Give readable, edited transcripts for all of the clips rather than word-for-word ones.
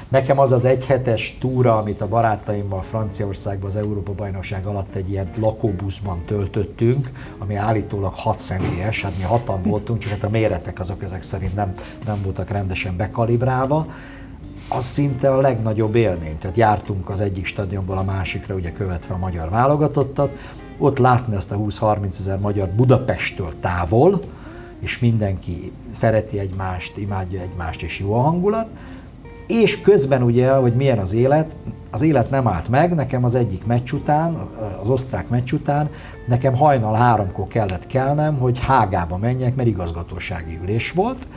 Nekem az az egyhetes túra, amit a barátaimmal Franciaországban az Európa-bajnokság alatt egy ilyen lakóbuszban töltöttünk, ami állítólag 6 személyes, hát mi 6-an voltunk, csak hát a méretek azok ezek szerint nem voltak rendesen bekalibrálva, az szinte a legnagyobb élmény. Tehát jártunk az egyik stadionból a másikra, ugye követve a magyar válogatottat, ott látni ezt a 20-30 ezer magyar Budapesttől távol, és mindenki szereti egymást, imádja egymást, és jó a hangulat, és közben ugye, hogy milyen az élet nem állt meg, nekem az egyik meccs után, az osztrák meccs után, nekem hajnal 3-kor kellett kelnem, hogy Hágába menjek, mert igazgatósági ülés volt,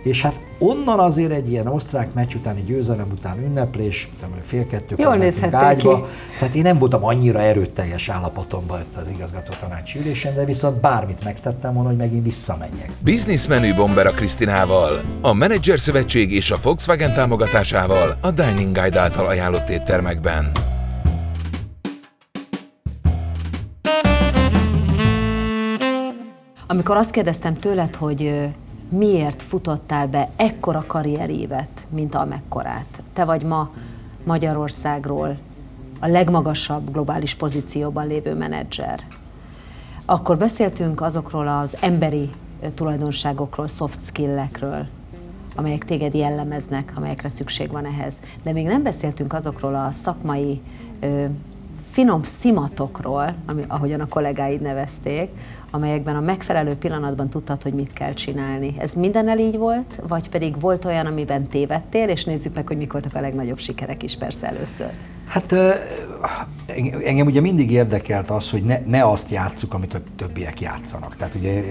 és hát onnan azért egy ilyen osztrák meccs utáni győzelem után ünneplés, fél 2-kor jól nézhettél ki. Tehát én nem voltam annyira erőteljes állapotomban az igazgatótanácsi ülésen, de viszont bármit megtettem volna, hogy megint visszamenjek. Bizniszmenü Bombera Krisztinával, a Menedzser Szövetség és a Volkswagen támogatásával a Dining Guide által ajánlott éttermekben. Amikor azt kérdeztem tőled, hogy miért futottál be ekkora karrierévet, mint amekkorát? Te vagy ma Magyarországról a legmagasabb globális pozícióban lévő menedzser. Akkor beszéltünk azokról az emberi tulajdonságokról, soft skill-ekről, amelyek téged jellemeznek, amelyekre szükség van ehhez. De még nem beszéltünk azokról a szakmai finom szimatokról, ahogyan a kollégáid nevezték, amelyekben a megfelelő pillanatban tudtad, hogy mit kell csinálni. Ez mindennel így volt, vagy pedig volt olyan, amiben tévedtél, és nézzük meg, hogy mik voltak a legnagyobb sikerek is persze először. Hát engem ugye mindig érdekelt az, hogy ne azt játsszuk, amit a többiek játszanak. Tehát ugye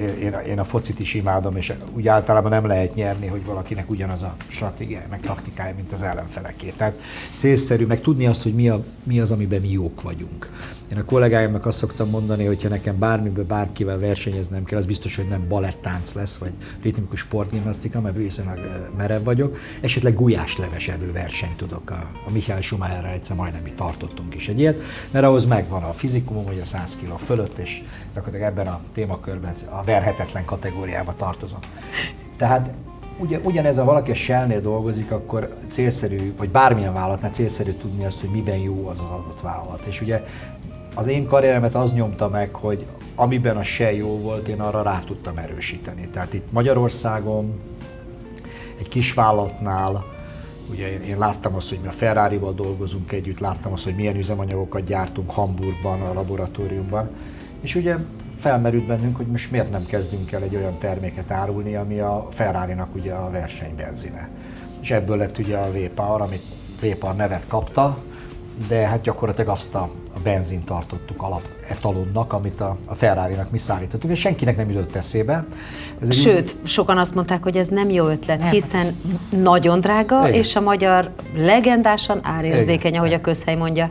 én a focit is imádom, és úgy általában nem lehet nyerni, hogy valakinek ugyanaz a stratégiája, meg taktikája, mint az ellenfeleké. Tehát célszerű meg tudni azt, hogy mi az, amiben mi jók vagyunk. Én a kollégáimnak azt szoktam mondani, hogy ha nekem bárkivel versenyeznem kell, az biztos, hogy nem balettánc lesz, vagy ritmikus sportgimnasztika, mert viszonylag merev vagyok. Esetleg gulyáslevesedő versenyt tudok. A Michael Schumacherrel egyszer majdnem mi tartottunk is egy ilyet, mert ahhoz megvan a fizikumom, hogy a 100 kg fölött, és gyakorlatilag ebben a témakörben a verhetetlen kategóriába tartozom. Tehát ugyanez, ha valaki a Shell-nél dolgozik, akkor célszerű, vagy bármilyen vállalatnál célszerű tudni azt, hogy miben jó az adott vállalat. És ugye az én karrieremet az nyomta meg, hogy amiben a Shell jó volt, én arra rá tudtam erősíteni. Tehát itt Magyarországon, egy kis vállalatnál, ugye én láttam azt, hogy mi a Ferrarival dolgozunk együtt, láttam azt, hogy milyen üzemanyagokat gyártunk Hamburgban, a laboratóriumban, és ugye felmerült bennünk, hogy most miért nem kezdünk el egy olyan terméket árulni, ami a Ferrarinak ugye a versenybenzine. És ebből lett ugye a V-Power, amit V-Power nevet kapta, de hát gyakorlatilag azt a benzint tartottuk alapetalonnak, amit a Ferrarinak mi szállítottunk, és senkinek nem jutott eszébe. Sőt, sokan azt mondták, hogy ez nem jó ötlet, hiszen nagyon drága, igen, és a magyar legendásan árérzékeny, ahogy a közhely mondja.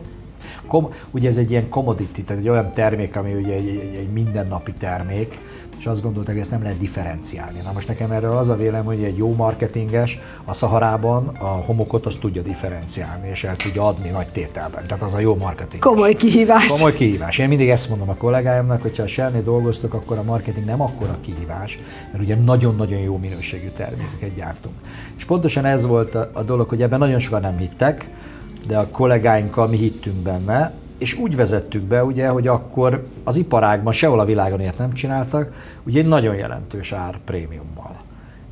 Ugye ez egy ilyen commodity, tehát egy olyan termék, ami ugye egy mindennapi termék, és azt gondolták, hogy ezt nem lehet differenciálni. Na most nekem erről az a vélem, hogy egy jó marketinges a Szaharában a homokot azt tudja differenciálni, és el tudja adni nagy tételben. Tehát az a jó marketing. Komoly kihívás. Komoly kihívás. Én mindig ezt mondom a kollégáimnak, hogyha a Shell-nél dolgoztok, akkor a marketing nem akkora kihívás, mert ugye nagyon-nagyon jó minőségű termékeket gyártunk. És pontosan ez volt a dolog, hogy ebben nagyon sokan nem hittek, de a kollégáinkkal mi hittünk benne, és úgy vezettük be, ugye, hogy akkor az iparágban sehol a világon ilyet nem csináltak, ugye egy nagyon jelentős ár prémiummal.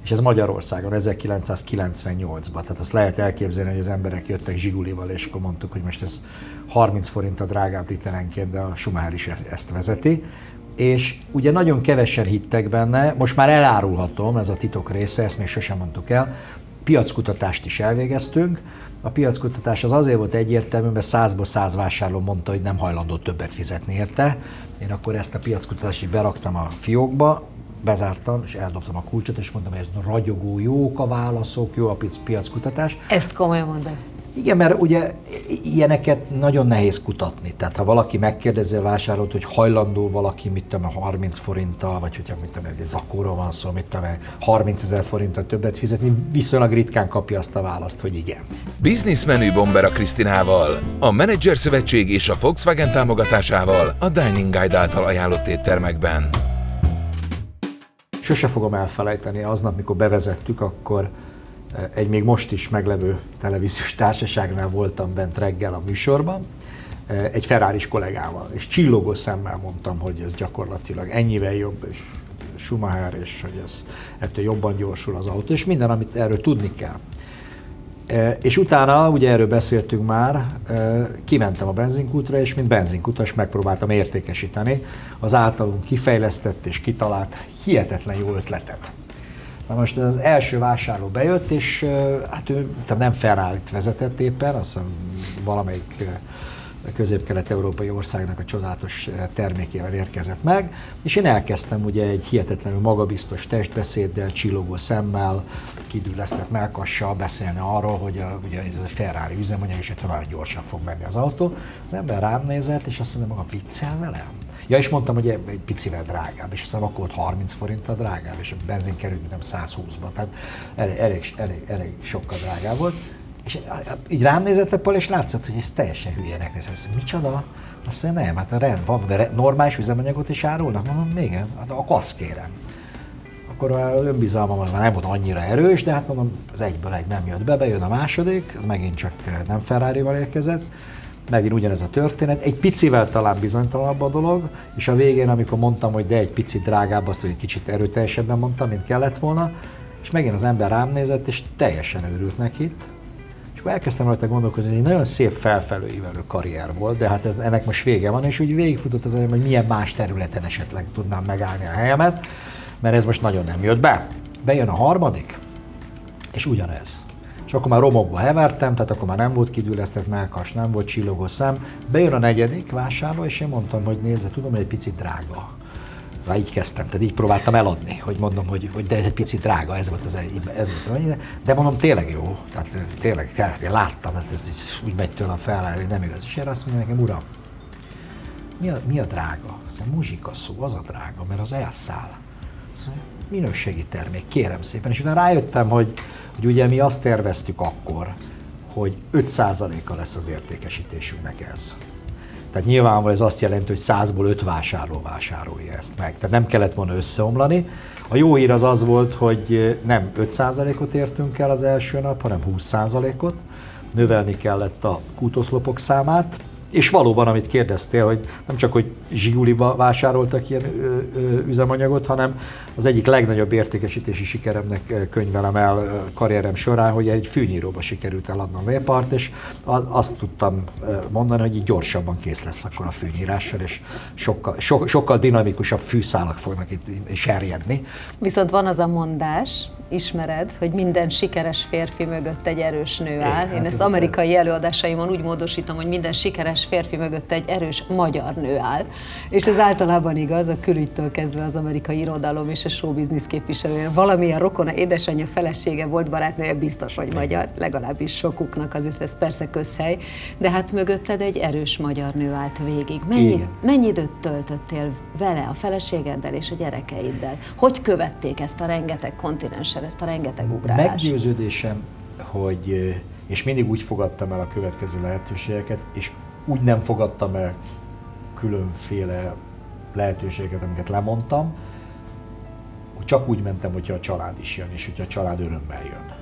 És ez Magyarországon 1998-ban, tehát azt lehet elképzelni, hogy az emberek jöttek Zsigulival, és akkor mondtuk, hogy most ez 30 forint a drágább literenként, de a Schumacher is ezt vezeti. És ugye nagyon kevesen hittek benne, most már elárulhatom, ez a titok része, ezt még sosem mondtuk el, piackutatást is elvégeztünk. A piackutatás az azért volt egyértelmű, mert 100-ból 100 vásárló mondta, hogy nem hajlandó többet fizetni érte. Én akkor ezt a piackutatást így beraktam a fiókba, bezártam, és eldobtam a kulcsot, és mondtam, hogy ez ragyogó, jók a válaszok, jó a piackutatás. Ezt komolyan mondod. Igen, mert ugye ilyeneket nagyon nehéz kutatni. Tehát ha valaki megkérdezi a vásárlót, hogy hajlandó valaki, mit tudom, 30 forinttal, vagy hogyha mit tudom, egy zakóról van szó, mit tudom, 30 000 forinttal többet fizetni, viszonylag ritkán kapja azt a választ, hogy igen. Bizniszmenü Bombera Krisztinával, a Menedzser Szövetség és a Volkswagen támogatásával a Dining Guide által ajánlott éttermekben. Sose fogom elfelejteni, aznap, mikor bevezettük, akkor egy még most is meglevő televíziós társaságnál voltam bent reggel a műsorban, egy Ferraris kollégával, és csillogó szemmel mondtam, hogy ez gyakorlatilag ennyivel jobb, és Schumacher, és hogy ez ettől jobban gyorsul az autó, és minden, amit erről tudni kell. És utána, ugye erről beszéltünk már, kimentem a benzinkútra, és mint benzinkutas megpróbáltam értékesíteni az általunk kifejlesztett és kitalált hihetetlen jó ötletet. Na most az első vásárló bejött, és hát ő nem Ferrarit vezetett éppen, azt hiszem valamelyik közép-kelet-európai országnak a csodálatos termékével érkezett meg, és én elkezdtem ugye egy hihetetlenül magabiztos testbeszéddel, csillogó szemmel, kidüllesztett mellkassal beszélni arról, hogy ugye ez a Ferrari üzemanyag, és ettől nagyon gyorsan fog menni az autó. Az ember rám nézett, és azt mondta, maga viccel velem? Ja, és mondtam, hogy egy picivel drágább, és aztán akkor volt 30 forinttal drágább, és a benzin került, nem 120-ba, tehát elég sokkal drágább volt. És így rám nézett a Pol, és látszott, hogy ez teljesen hülyének nézett. Azt mondja, micsoda? Azt mondja, nem, hát a rend van, de normális üzemanyagot is árulnak? Mondom, igen, akkor azt kérem. Akkor az önbizalmam már nem volt annyira erős, de hát mondom, az egyből egy nem jött be, bejön a második, megint csak nem Ferrarival érkezett. Megint ugyanez a történet, egy picivel talán bizonytalanabb a dolog, és a végén, amikor mondtam, hogy de egy picit drágább, azt, hogy egy kicsit erőteljesebben mondtam, mint kellett volna, és megint az ember rám nézett, és teljesen őrült neki. És akkor elkezdtem rajta gondolkozni, hogy egy nagyon szép felfelőívelő karrier volt, de hát ennek most vége van, és úgy végigfutott az agyam, hogy milyen más területen esetleg tudnám megállni a helyemet, mert ez most nagyon nem jött be. Bejön a harmadik, és ugyanez. És akkor már romokba hevertem, tehát akkor már nem volt kidüllesztett mellkas, nem volt csillogó szem. Bejön a negyedik vásárló, és én mondtam, hogy nézze, tudom, hogy egy picit drága. Már így kezdtem, tehát így próbáltam eladni, hogy mondom, hogy de ez egy picit drága, ez volt de mondom, tényleg jó, tehát tényleg én láttam, hát ez úgy megy tőle a Ferrari, hogy nem igaz. És erre azt mondja nekem, uram, mi a drága? Azt mondja, muzsika szó, az a drága, mert az elszáll. Azt mondja, minőségi termék, kérem szépen. És utána rájöttem, hogy ugye mi azt terveztük akkor, hogy 5%-a lesz az értékesítésünknek ez. Tehát nyilvánvalóan ez azt jelenti, hogy 100-ból 5 vásárló vásárolja ezt meg. Tehát nem kellett volna összeomlani. A jó hír az volt, hogy nem 5%-ot értünk el az első nap, hanem 20%-ot. Növelni kellett a kútoszlopok számát. És valóban, amit kérdeztél, hogy nem csak, hogy Zsiguliba vásároltak ilyen üzemanyagot, hanem az egyik legnagyobb értékesítési sikeremnek könyvelem el karrierem során, hogy egy fűnyíróba sikerült eladnom Vépart, és azt tudtam mondani, hogy így gyorsabban kész lesz akkor a fűnyírással, és sokkal dinamikusabb fűszálak fognak itt serjedni. Viszont van az a mondás, ismered, hogy minden sikeres férfi mögött egy erős nő áll. Én ezt amerikai előadásaimon úgy módosítom, hogy minden sikeres férfi mögött egy erős magyar nő áll. És ez általában igaz, a külügytől kezdve az amerikai irodalom és a showbiznisz képviselője. Valamilyen rokona, édesanyja, felesége volt, barátnője, biztos, hogy magyar, legalábbis sokuknak, azért ez persze közhely. De hát mögötted egy erős magyar nő állt végig. Mennyi időt töltöttél vele, a feleségeddel és a gyerekeiddel? Hogy követték ezt a rengeteg kontinensen, ezt a rengeteg ugrálást? Meggyőződésem, hogy, és mindig úgy fogadtam el a következő lehetőségeket, és úgy nem fogadtam el különféle lehetőségeket, amiket lemondtam, hogy csak úgy mentem, hogyha a család is jön, és hogyha a család örömmel jön.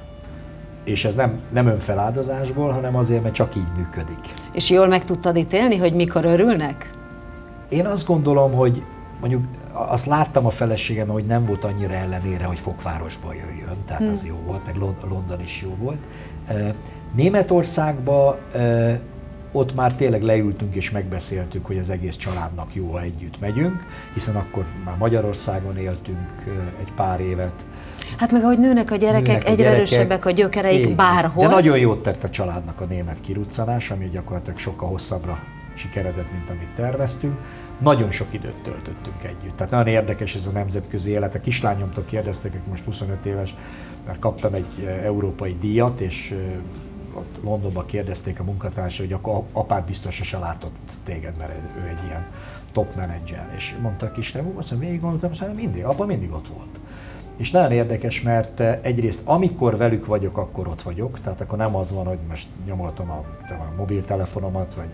És ez nem önfeláldozásból, hanem azért, mert csak így működik. És jól meg tudtad ítélni, hogy mikor örülnek? Én azt gondolom, hogy mondjuk azt láttam a feleségem, hogy nem volt annyira ellenére, hogy Fokvárosba jöjjön, tehát az jó volt, meg London is jó volt. Németországban ott már tényleg leültünk és megbeszéltük, hogy az egész családnak jó, ha együtt megyünk, hiszen akkor már Magyarországon éltünk egy pár évet. Hát meg ahogy nőnek a gyerekek, egyre erősebbek a gyökereik, igen, bárhol. De nagyon jót tett a családnak a német kiruccanás, ami gyakorlatilag sokkal hosszabbra sikeredett, mint amit terveztünk. Nagyon sok időt töltöttünk együtt. Tehát nagyon érdekes ez a nemzetközi élet. A kislányomtól kérdeztek, aki most 25 éves, mert kaptam egy európai díjat, és ott Londonban kérdezték a munkatársai, hogy akkor apád biztos se látott téged, mert ő egy ilyen top menedzser. És mondta a kislány, azt mondja, végig gondoltam, hogy apa mindig ott volt. És nagyon érdekes, mert egyrészt amikor velük vagyok, akkor ott vagyok, tehát akkor nem az van, hogy most nyomoltom a mobiltelefonomat, vagy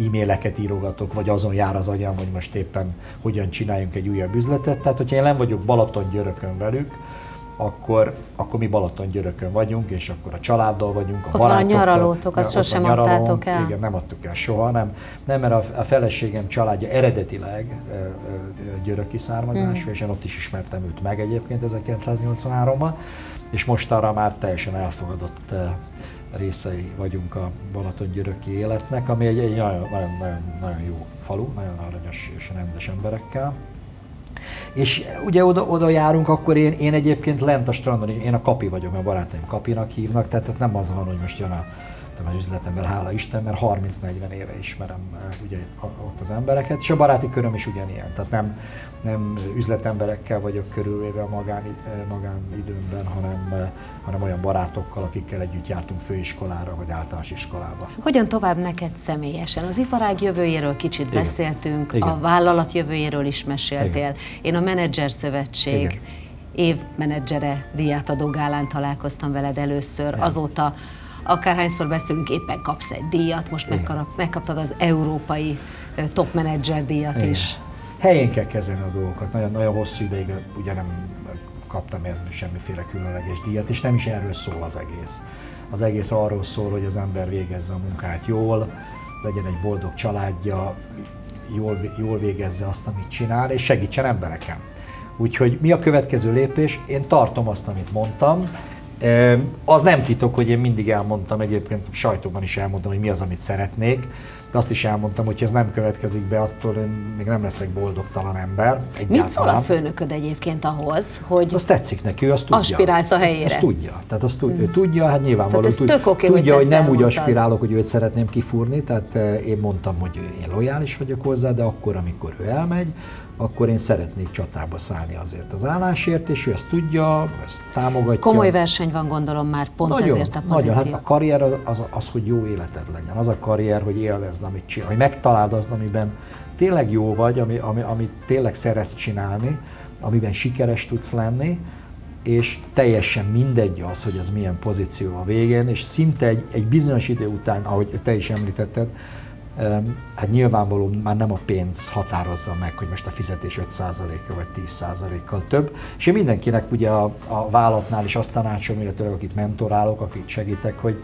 e-maileket írogatok, vagy azon jár az agyam, hogy most éppen hogyan csináljunk egy újabb üzletet. Tehát, hogyha én nem vagyok Balatongyörökön velük, akkor mi Balatongyörökön vagyunk, és akkor a családdal vagyunk, a ott barátokkal. Ott van a nyaralótok, azt sosem adtátok el? Igen, nem adtuk el soha, nem, mert a feleségem családja eredetileg györöki származású, és én ott is ismertem őt meg egyébként 1983-ban, és mostanra már teljesen elfogadott részei vagyunk a balatongyöröki életnek, ami egy nagyon jó falu, nagyon aranyos és rendes emberekkel. És ugye oda járunk, akkor én egyébként lent a strandon, én a kapi vagyok, mert a barátaim kapinak hívnak, tehát ott nem az van, hogy most jön az üzletember, hála Isten, mert 30-40 éve ismerem ugye ott az embereket, és a baráti köröm is ugyanilyen, tehát nem üzletemberekkel vagyok körülvéve a magánidőmben, hanem olyan barátokkal, akikkel együtt jártunk főiskolára vagy általános iskolába. Hogyan tovább neked személyesen? Az iparág jövőjéről kicsit Igen. beszéltünk, Igen. a vállalat jövőjéről is meséltél. Igen. Én a Menedzser Szövetség Igen. évmenedzsere díjátadó gálán találkoztam veled először, Igen. Azóta akárhányszor beszélünk, éppen kapsz egy díjat, most megkaptad az európai top menedzser díjat Igen. is. Helyén kell kezelni a dolgokat. Nagyon hosszú ideig ugye nem kaptam semmiféle különleges díjat, és nem is erről szól az egész. Az egész arról szól, hogy az ember végezze a munkát jól, legyen egy boldog családja, jól végezze azt, amit csinál, és segítsen embereken. Úgyhogy mi a következő lépés? Én tartom azt, amit mondtam. Az nem titok, hogy én mindig elmondtam, egyébként sajtóban is elmondtam, hogy mi az, amit szeretnék, de azt is elmondtam, hogy ha ez nem következik be, attól én még nem leszek boldogtalan ember. Egyáltalán. Mit szól a főnököd egyébként ahhoz, hogy azt tetszik neki, ő azt tudja. aspirálsz a helyére? Azt tudja. Tehát ő tudja, hát nyilvánvalóan tudja, hogy nem úgy aspirálok, hogy őt szeretném kifúrni, tehát én mondtam, hogy én lojális vagyok hozzá, de akkor, amikor ő elmegy, akkor én szeretnék csatába szállni azért az állásért, és ő ezt tudja, ezt támogatja. Komoly verseny van, gondolom már pont nagyon, ezért a pozíció. Nagyon, hát a karrier az, hogy jó életed legyen. Az a karrier, hogy élvezd, amit csinál, hogy megtaláld azt, amiben tényleg jó vagy, amit tényleg szeretsz csinálni, amiben sikeres tudsz lenni, és teljesen mindegy az, hogy az milyen pozíció a végén, és szinte egy bizonyos idő után, ahogy te is említetted, hát nyilvánvalóan már nem a pénz határozza meg, hogy most a fizetés 5%-kal vagy 10%-kal több. És én mindenkinek ugye a vállalatnál is azt tanácsolom, illetőleg akit mentorálok, akit segítek, hogy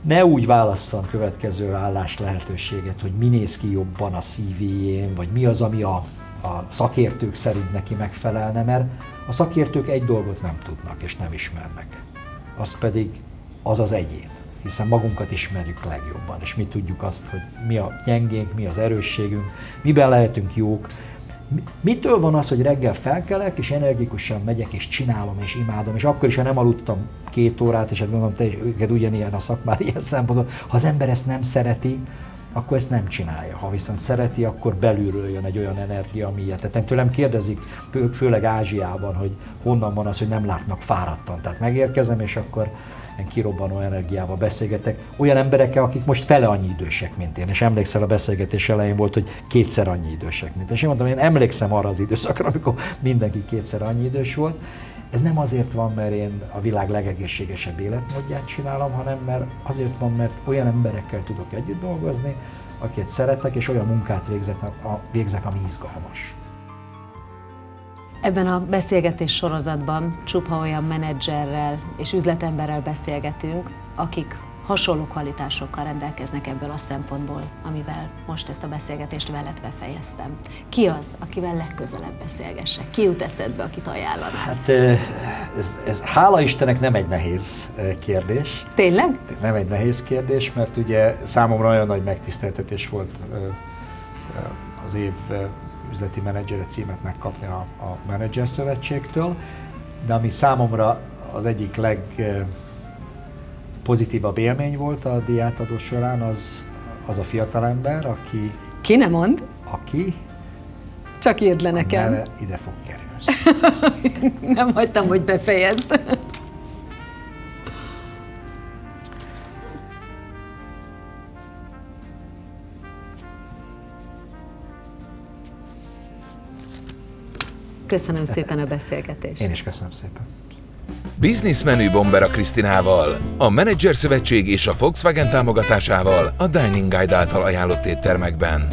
ne úgy válasszam következő állás lehetőséget, hogy mi néz ki jobban a CV-jén, vagy mi az, ami a szakértők szerint neki megfelelne, mert a szakértők egy dolgot nem tudnak és nem ismernek. Az pedig az egyén. Hiszen magunkat ismerjük legjobban, és mi tudjuk azt, hogy mi a gyengénk, mi az erősségünk, miben lehetünk jók. Mitől van az, hogy reggel felkelek, és energikusan megyek, és csinálom, és imádom, és akkor is, ha nem aludtam 2 órát, és hát gondolom, te őket ugyanilyen a szakmár ilyen szempontból, ha az ember ezt nem szereti, akkor ezt nem csinálja. Ha viszont szereti, akkor belülről jön egy olyan energia, ami ilyet. Tehát tőlem kérdezik, főleg Ázsiában, hogy honnan van az, hogy nem látnak fáradtan. Tehát megérkezem, és akkor ilyen kirobbanó energiával beszélgetek olyan emberekkel, akik most fele annyi idősek, mint én. És emlékszel, a beszélgetés elején volt, hogy 2-szer annyi idősek, mint én. És én mondtam, én emlékszem arra az időszakra, amikor mindenki 2-szer annyi idős volt. Ez nem azért van, mert én a világ legegészségesebb életmódját csinálom, hanem mert azért van, mert olyan emberekkel tudok együtt dolgozni, akiket szeretek, és olyan munkát végzek, ami izgalmas. Ebben a beszélgetés sorozatban csupa olyan menedzserrel és üzletemberrel beszélgetünk, akik hasonló kvalitásokkal rendelkeznek ebből a szempontból, amivel most ezt a beszélgetést veled befejeztem. Ki az, akivel legközelebb beszélgessek? Ki jut eszedbe, akit ajánlanál? Hát ez hála Istennek nem egy nehéz kérdés. Tényleg? Nem egy nehéz kérdés, mert ugye számomra olyan nagy megtiszteltetés volt az év üzleti menedzsere címet megkapni a Menedzser Szövetségtől, de ami számomra az egyik legpozitívabb élmény volt a díjátadó során, az a fiatalember, aki... Ki ne mond? Aki... Csak írd le nekem. Neve ide fog kerülni. Nem hagytam, hogy befejezd. Köszönöm szépen a beszélgetést. Én is köszönöm szépen. Bizniszmenü Bombera Krisztinával, a Menedzser Szövetség és a Volkswagen támogatásával a Dining Guide által ajánlott éttermekben.